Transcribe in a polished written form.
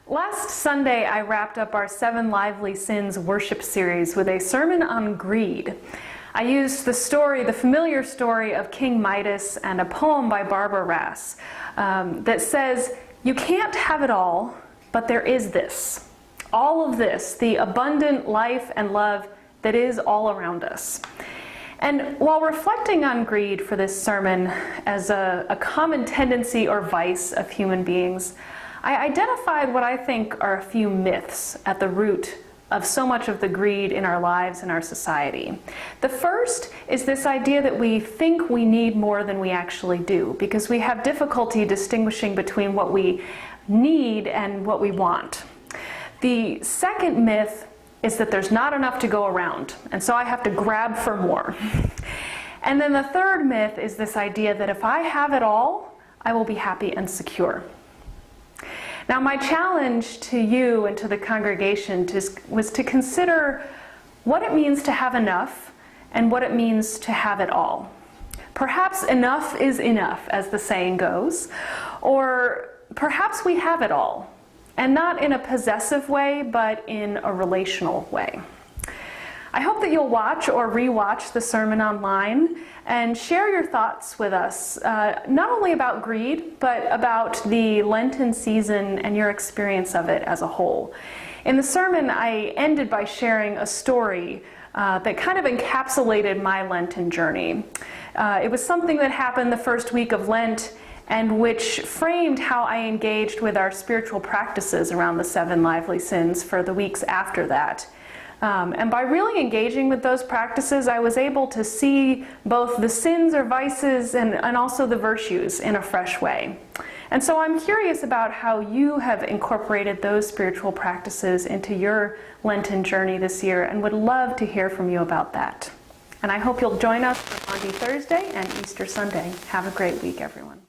Last Sunday, I wrapped up our 7 Lively Sins worship series with a sermon on greed. I used the familiar story of King Midas and a poem by Barbara Rass that says, "You can't have it all, but there is this. All of this, the abundant life and love that is all around us." And while reflecting on greed for this sermon as a common tendency or vice of human beings, I identified what I think are a few myths at the root of so much of the greed in our lives and our society. The first is this idea that we think we need more than we actually do, because we have difficulty distinguishing between what we need and what we want. The second myth is that there's not enough to go around, and so I have to grab for more. And then the third myth is this idea that if I have it all, I will be happy and secure. Now, my challenge to you and to the congregation was to consider what it means to have enough and what it means to have it all. Perhaps enough is enough, as the saying goes, or perhaps we have it all, and not in a possessive way, but in a relational way. I hope that you'll watch or re-watch the sermon online and share your thoughts with us, not only about greed, but about the Lenten season and your experience of it as a whole. In the sermon, I ended by sharing a story that kind of encapsulated my Lenten journey. It was something that happened the first week of Lent, and which framed how I engaged with our spiritual practices around the 7 Lively Sins for the weeks after that. And by really engaging with those practices, I was able to see both the sins or vices and also the virtues in a fresh way. And so I'm curious about how you have incorporated those spiritual practices into your Lenten journey this year, and would love to hear from you about that. And I hope you'll join us for Maundy Thursday and Easter Sunday. Have a great week, everyone.